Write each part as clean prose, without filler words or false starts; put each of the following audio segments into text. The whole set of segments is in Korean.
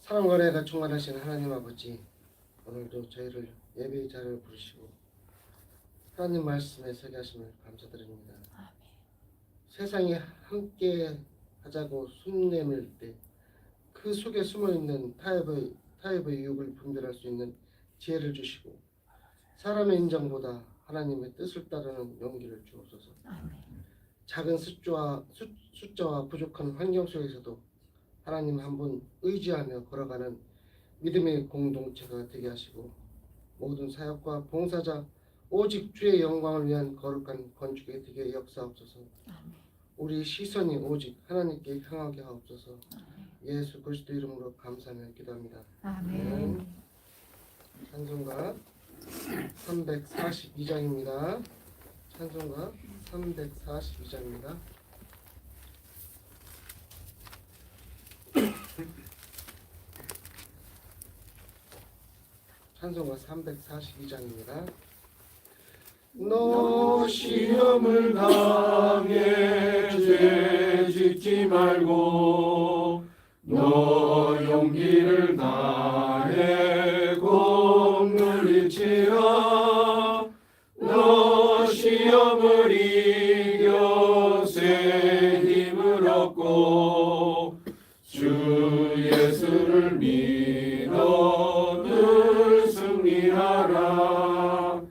사랑과 은혜가 충만하신 하나님 아버지, 오늘도 저희를 예배의 자리에 부르시고 하나님 말씀에 서게 하심을 감사드립니다. 아멘. 세상에 함께 하자고 숨 내밀 때 그 속에 숨어있는 타협의 유혹을 분별할 수 있는 지혜를 주시고 사람의 인정보다 하나님의 뜻을 따르는 용기를 주옵소서. 아멘. 작은 숫자와 부족한 환경 속에서도 하나님 한 분 의지하며 걸어가는 믿음의 공동체가 되게 하시고 모든 사역과 봉사자 오직 주의 영광을 위한 거룩한 건축에 되게 역사하옵소서. 아멘. 우리 시선이 오직 하나님께 향하게 하옵소서. 아멘. 예수 그리스도 이름으로 감사하며 기도합니다. 아멘. 찬송가 342장입니다. 찬송가 342장입니다. 찬송가 342장입니다. 너 시험을 당해 죄 짓지 말고 너 용기를 다해 공을 일치하 너 시험을 이겨 새 힘을 얻고 주 예수를 믿어 늘 승리하라.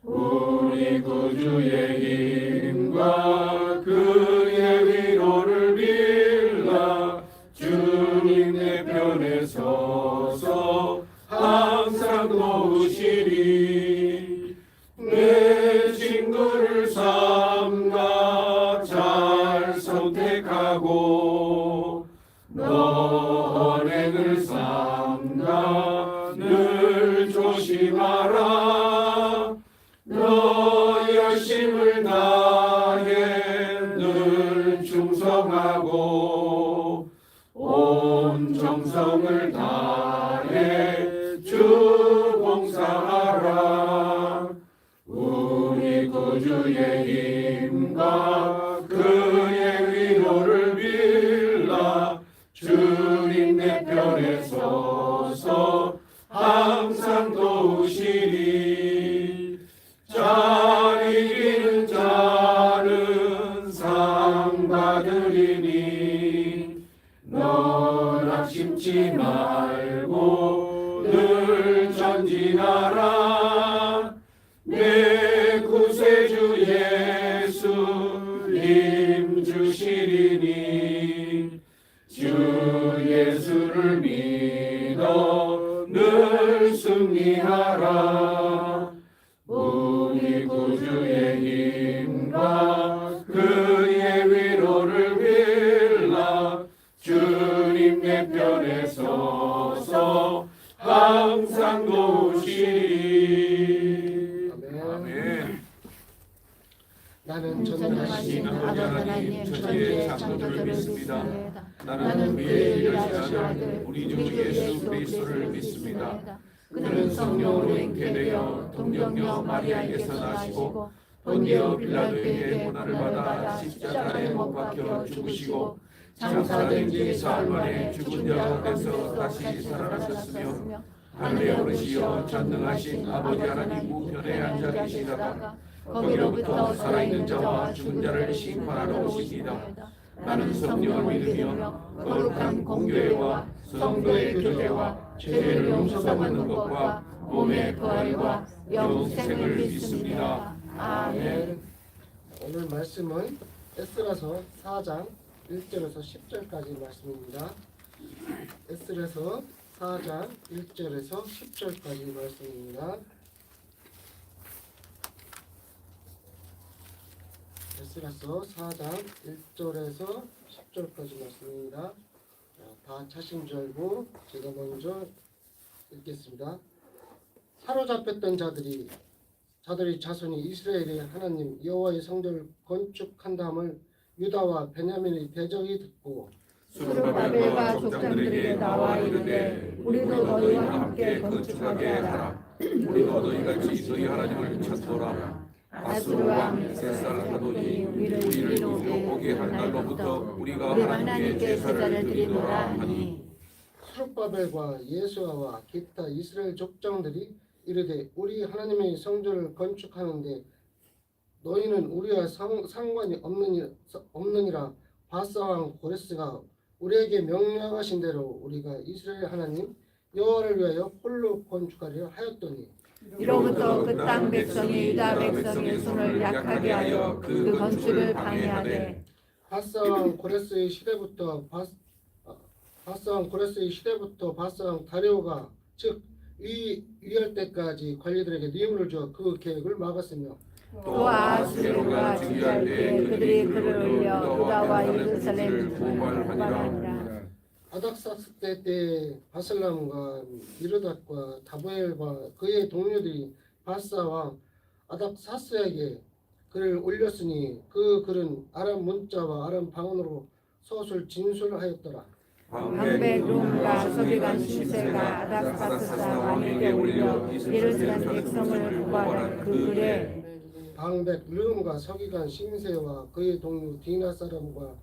우리 구주의 힘과 그의 위로를 빌라. 주님 내 편에 서서 항상 도우시리. 내 친구를 삼가 잘 선택하고 너 언행을 삼가 늘 조심하라. 너 열심을 다해 늘 충성하고 온 정성을 다해 주 봉사하라. 우리 구주의 힘과 그의 위로를 빌라. 주님 내 편에 서서 항상 도우시리. 잘 이기는 자는 상 받으리니 너 낙심치 말고 늘 전진하라. 내 구세주 예수 힘 주시리니 주 예수를 믿어 늘 승리하라. 우리 구주의 힘과 그의 위로를 빌라. 주님 내 편에 서서 항상 도우시리. 아멘. 나는 전능하신 전능하신 아버지 하나님 천지의 창조주를 믿습니다. 나는 그의 일하신 아들 우리 주 예수 그리스도를 믿습니다. 그는 성령으로 잉태되어 동정녀 마리아에게서 나시고 본디오 빌라도에게 고난을 받아 십자가에 못 박혀 죽으시고 장사된 지 사흘 만에 죽은 자 가운데서 다시 살아나셨으며 하늘에 오르시어 전능하신 아버지 하나님 우편에 앉아 계시다가 거기로부터 살아있는 자와 죽은 자를 심판하러 오십니다. 나는 성령을 믿으며 거룩한 공교회와 성도의 교제와 죄를 용서받는 것과 몸의 부활과 영생을 믿습니다. 아멘. 오늘 말씀은 에스라서 4장 1절에서 10절까지 말씀입니다. 에스라서 4장 1절에서 10절까지 말씀입니다. 에스라서 4장 1절에서 10절까지 말씀입니다. 다 차신 줄 알고 제가 먼저 읽겠습니다. 사로잡혔던 자들이 자손이 이스라엘의 하나님 여호와의 성전을 건축한 다음을 유다와 베냐민의 대적이 듣고 스룹바벨과 족장들에게 나와 이르되 우리도 너희와 함께 건축하게 하라. 우리도 너희같이 너희 하나님을 찾노라. 아수르 왕 셋살하더니 우리를 이루고 오게 할 날로부터 우리가 하나님께 제사를 드리노라 하니 스룹바벨과 예수아와 기타 이스라엘 족장들이 이르되 우리 하나님의 성전을 건축하는데 너희는 우리와 상관이 없느니라. 바사왕 고레스가 우리에게 명령하신 대로 우리가 이스라엘 하나님 여호와를 위하여 홀로 건축하려 하였더니 이로부터 그 땅 백성이 유다 백성의 손을 약하게 하여 그 건축을 방해하되 바사왕 고레스의 시대부터 바사왕 다리오가 즉 위할 때까지 관리들에게 뇌물을 주어 그 계획을 막았으며 또 아하스웨로가 주의할 때 그들이 그를 올려 유다와 예루살렘을 고발하니라. 아닥사스 때 바슬람과 미르닷과 다보엘과 그의 동료들이 바사와 아닥사스에게 글을 올렸으니 그 글은 아람 문자와 아람 방언으로 서술 진술하였더라. 방백룸과 서기관 신세가 아닥사스 왕에게 올려 예루살렘 백성을 고발한 그 글에 방백 르음과 서기관 심세와 그의 동료 디나 사람과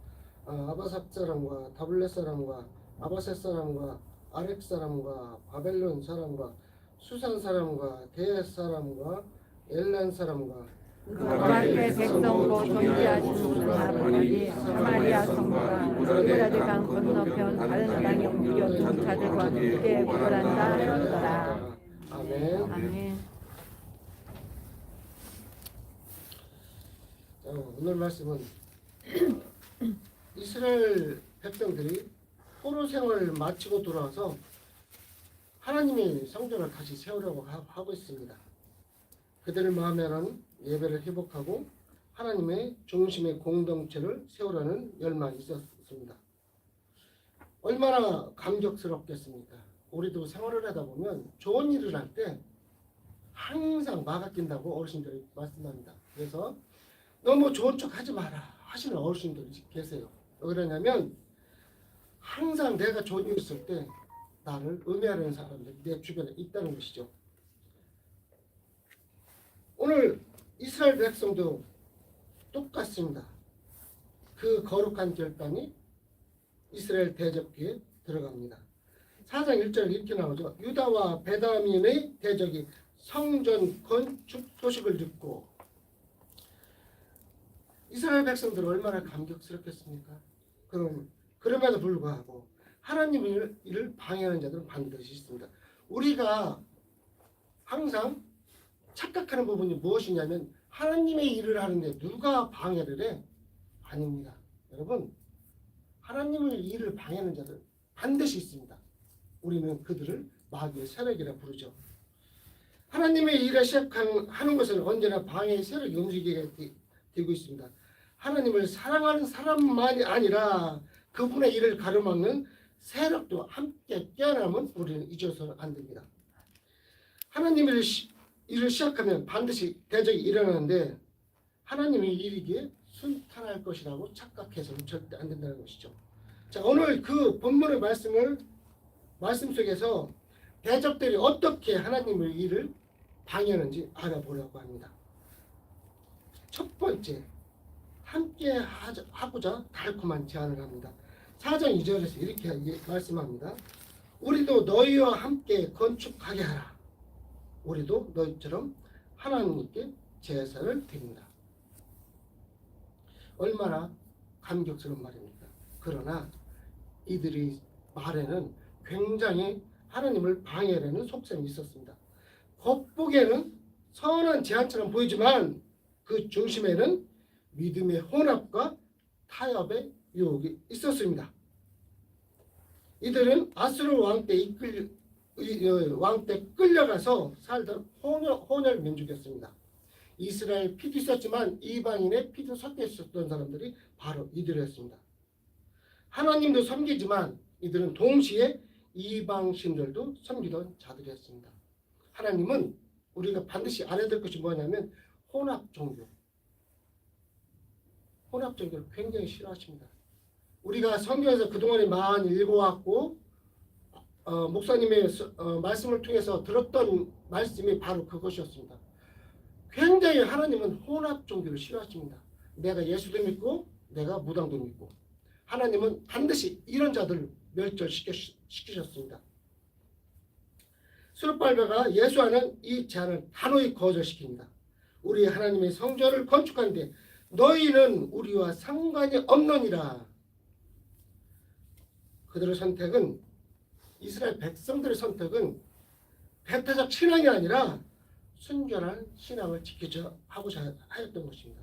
아바삭 사람과 다블렛 사람과 아바셋 사람과 아렉 사람과 바벨론 사람과 수산 사람과 대 사람과 엘란 사람과 그 앞에 백성 곧 존재하시는 아버지 사마리아 성과 유브라데 강 건너편 다른 땅에 옮겨 전차들과 함께 고발한다 하였더라. 아멘. 아멘. 오늘 말씀은 이스라엘 백성들이 포로 생활을 마치고 돌아와서 하나님의 성전을 다시 세우려고 하고 있습니다. 그들의 마음에는 예배를 회복하고 하나님의 중심의 공동체를 세우려는 열망이 있었습니다. 얼마나 감격스럽겠습니까? 우리도 생활을 하다 보면 좋은 일을 할 때 항상 막아 낀다고 어르신들이 말씀합니다. 그래서 너무 좋은 척 하지 마라 하시는 어르신들이 계세요. 왜 그러냐면 항상 내가 좋은 일 있을 때 나를 음해하는 사람들이 내 주변에 있다는 것이죠. 오늘 이스라엘 백성도 똑같습니다. 그 거룩한 결단이 이스라엘 대적기에 들어갑니다. 4장 1절 이렇게 나오죠. 유다와 베냐민의 대적이 성전 건축 소식을 듣고 이스라엘 백성들은 얼마나 감격스럽겠습니까? 그럼에도 불구하고 하나님의 일을 방해하는 자들은 반드시 있습니다. 우리가 항상 착각하는 부분이 무엇이냐면 하나님의 일을 하는데 누가 방해를 해? 아닙니다. 여러분, 하나님의 일을 방해하는 자들 반드시 있습니다. 우리는 그들을 마귀의 세력이라 부르죠. 하나님의 일을 시작하는 것은 언제나 방해의 세력이 움직이게 되고 있습니다. 하나님을 사랑하는 사람만이 아니라 그분의 일을 가로막는 세력도 함께 깨어나면 우리는 잊어서는 안 됩니다. 하나님의 일을 시작하면 반드시 대적이 일어나는데 하나님의 일이기에 순탄할 것이라고 착각해서는 절대 안 된다는 것이죠. 자, 오늘 그 본문의 말씀 속에서 대적들이 어떻게 하나님의 일을 방해하는지 알아보려고 합니다. 첫 번째, 함께 하고자 달콤한 제안을 합니다. 4장 2절에서 이렇게 말씀합니다. 우리도 너희와 함께 건축하게 하라. 우리도 너희처럼 하나님께 제사를 드립니다. 얼마나 감격스러운 말입니까? 그러나 이들의 말에는 굉장히 하나님을 방해하려는 속셈이 있었습니다. 겉보기에는 선한 제안처럼 보이지만 그 중심에는 믿음의 혼합과 타협의 유혹이 있었습니다. 이들은 아수르 왕 때 끌려가서 살던 혼혈 민족이었습니다. 이스라엘 피도 있었지만 이방인의 피도 섞여 있었던 사람들이 바로 이들이었습니다. 하나님도 섬기지만 이들은 동시에 이방신들도 섬기던 자들이었습니다. 하나님은 우리가 반드시 알아야 될 것이 뭐냐면 혼합 종교를 굉장히 싫어하십니다. 우리가 성경에서 그동안에 많이 읽어왔고 목사님의 말씀을 통해서 들었던 말씀이 바로 그것이었습니다. 굉장히 하나님은 혼합 종교를 싫어하십니다. 내가 예수도 믿고 내가 무당도 믿고 하나님은 반드시 이런 자들을 멸절시키실 시키셨습니다. 수르바벨과 예수아는 이 제안을 단호히 거절시킵니다. 우리 하나님의 성전을 건축하는데 너희는 우리와 상관이 없느니라. 그들의 선택은, 이스라엘 백성들의 선택은 배타적 신앙이 아니라 순결한 신앙을 지키자 하고자 하였던 것입니다.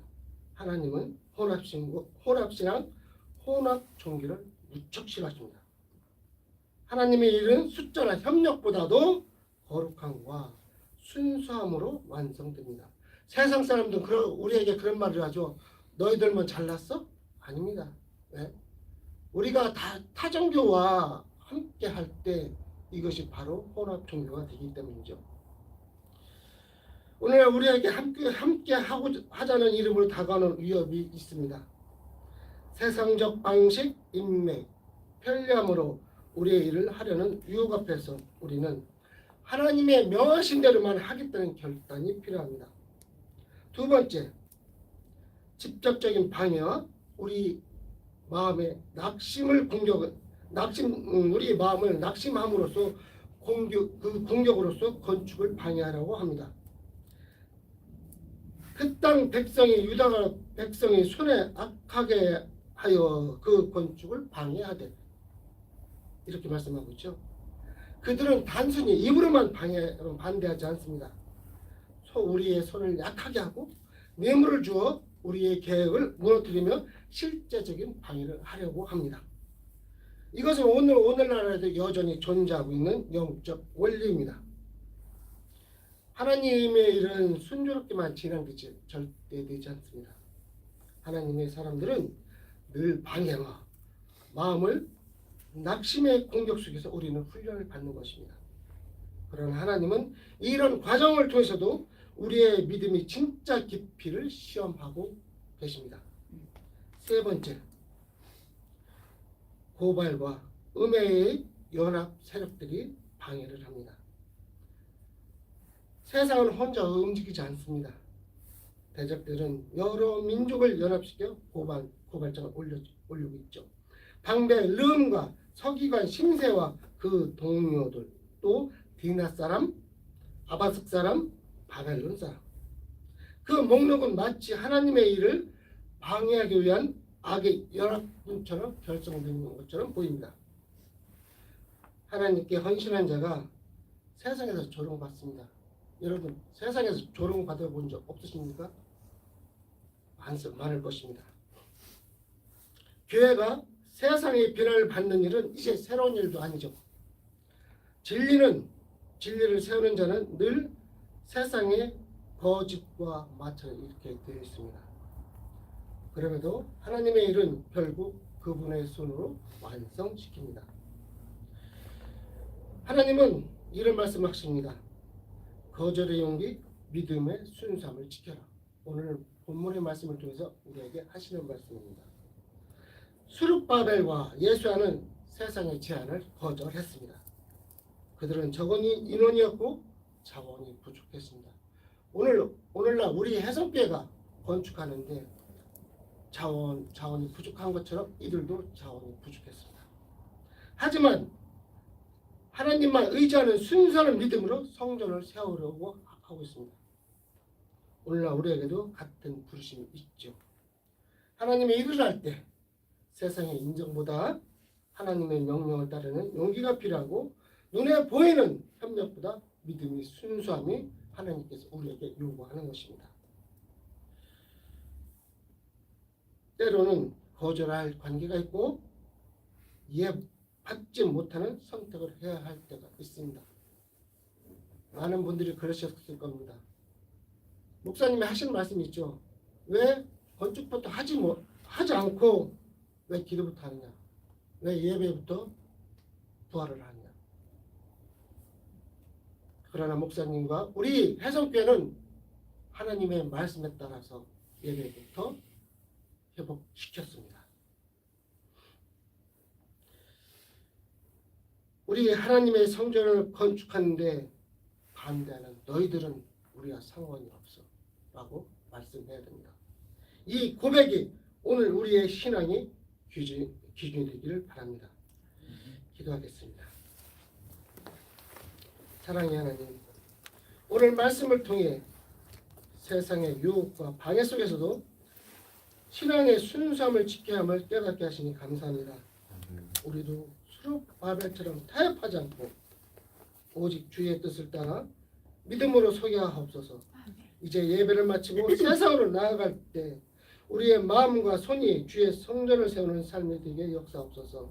하나님은 혼합신앙, 혼합종기를 무척 싫어하십니다. 하나님의 일은 숫자나 협력보다도 거룩함과 순수함으로 완성됩니다. 세상 사람들은 우리에게 그런 말을 하죠. 너희들만 잘났어? 아닙니다. 네? 우리가 타종교와 함께 할 때 이것이 바로 혼합종교가 되기 때문이죠. 오늘 우리에게 함께 하자는 이름으로 다가오는 위협이 있습니다. 세상적 방식, 인맥, 편리함으로 우리의 일을 하려는 유혹 앞에서 우리는 하나님의 명하신 대로만 하겠다는 결단이 필요합니다. 두 번째, 직접적인 방해와 우리 마음의 우리 마음을 낙심함으로써 공격으로서 건축을 방해하려고 합니다. 그 땅 백성이 유다 백성이 손에 악하게 하여 그 건축을 방해하되, 이렇게 말씀하고 있죠. 그들은 단순히 입으로만 반대하지 않습니다. 우리의 손을 약하게 하고 뇌물을 주어 우리의 계획을 무너뜨리며 실제적인 방해를 하려고 합니다. 이것은 오늘날에도 여전히 존재하고 있는 영적 원리입니다. 하나님의 일은 순조롭게만 진행되지 절대 되지 않습니다. 하나님의 사람들은 늘 방해와 마음을 낙심의 공격 속에서 우리는 훈련을 받는 것입니다. 그러나 하나님은 이런 과정을 통해서도 우리의 믿음이 진짜 깊이를 시험하고 계십니다. 세 번째, 고발과 음해의 연합 세력들이 방해를 합니다. 세상은 혼자 움직이지 않습니다. 대적들은 여러 민족을 연합시켜 고발장을 올리고 있죠. 방배 르음과 서기관 심세와 그 동료들, 또 디나 사람, 아바스 사람, 바벨론 사람. 그 목록은 마치 하나님의 일을 방해하기 위한 악의 연합군처럼 결성된 것처럼 보입니다. 하나님께 헌신한 자가 세상에서 조롱받습니다. 여러분, 세상에서 조롱받아본 적 없으십니까? 많을 것입니다. 교회가 세상의 비난을 받는 일은 이제 새로운 일도 아니죠. 진리를 세우는 자는 늘 세상의 거짓과 마찰 이렇게 되어 있습니다. 그럼에도 하나님의 일은 결국 그분의 손으로 완성시킵니다. 하나님은 이런 말씀하십니다. 거절의 용기, 믿음의 순수함을 지켜라. 오늘 본문의 말씀을 통해서 우리에게 하시는 말씀입니다. 수르바벨과 예수아는 세상의 제안을 거절했습니다. 그들은 적은 인원이었고 자원이 부족했습니다. 오늘날 우리 해성교회가 건축하는데 자원이 부족한 것처럼 이들도 자원이 부족했습니다. 하지만 하나님만 의지하는 순수한 믿음으로 성전을 세우려고 하고 있습니다. 오늘날 우리에게도 같은 부르심이 있죠. 하나님의 일을 할 때 세상의 인정보다 하나님의 명령을 따르는 용기가 필요하고 눈에 보이는 협력보다 믿음의 순수함이 하나님께서 우리에게 요구하는 것입니다. 때로는 거절할 관계가 있고 이해받지 못하는 선택을 해야 할 때가 있습니다. 많은 분들이 그러셨을 겁니다. 목사님이 하신 말씀이 있죠. 왜 건축부터 하지 않고 왜 기도부터 하느냐? 왜 예배부터 부활을 하느냐? 그러나 목사님과 우리 해성교회는 하나님의 말씀에 따라서 예배부터 회복시켰습니다. 우리 하나님의 성전을 건축하는데 반대하는 너희들은 우리와 상관이 없어 라고 말씀해야 됩니다. 이 고백이 오늘 우리의 신앙의 기준이 되기를 바랍니다. 기도하겠습니다. 사랑의 하나님, 오늘 말씀을 통해 세상의 유혹과 방해 속에서도 신앙의 순수함을 지켜야 함을 깨닫게 하시니 감사합니다. 우리도 수룹바벨처럼 타협하지 않고 오직 주의 뜻을 따라 믿음으로 서야 하옵소서. 이제 예배를 마치고 세상으로 나아갈 때 우리의 마음과 손이 주의 성전을 세우는 삶이 되게 역사옵소서.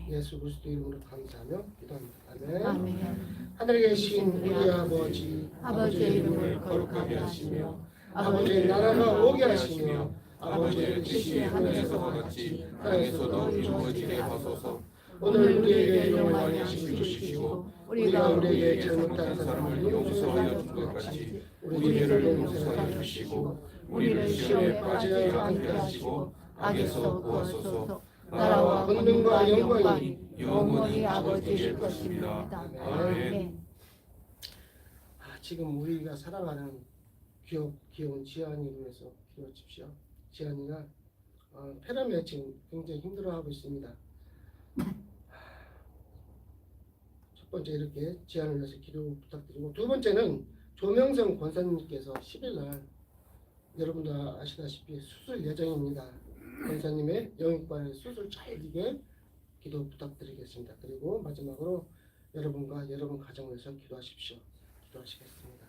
예수 그리스도 이름으로 감사하며 기도합니다. 아멘. 아멘. 하늘에 계신 우리 아버지, 아버지의 이름을 거룩하게 하시며 아버지의 나라가 오게 하시며 아버지의 뜻이 하늘에서와 같이 땅에서도 이루어지게 하소서. 오늘 우리에게 용할 용할 양식을 주시고 우리가 우리에게 잘못한 사람을 용서하여 준 것 같이 우리를 용서하여 주시고 우리를 시험에 빠지게 않게 하시고 악에서 구하소서. 나라와 권능과 영광이 영원히 아버지일 것입니다. 아멘. 지금 우리가 사랑하는 귀여운 지안이를 위해서 기도해 주십시오. 지안이가 폐렴에 지금 굉장히 힘들어하고 있습니다. 첫 번째 이렇게 지안을 위해서 기도 부탁드리고, 두 번째는 조명성 권사님께서 10일날 여러분들 아시다시피 수술 예정입니다. 권사님의 영육과의 수술 잘 되게 기도 부탁드리겠습니다. 그리고 마지막으로 여러분과 여러분 가정을 위해서 기도하십시오. 기도하시겠습니다.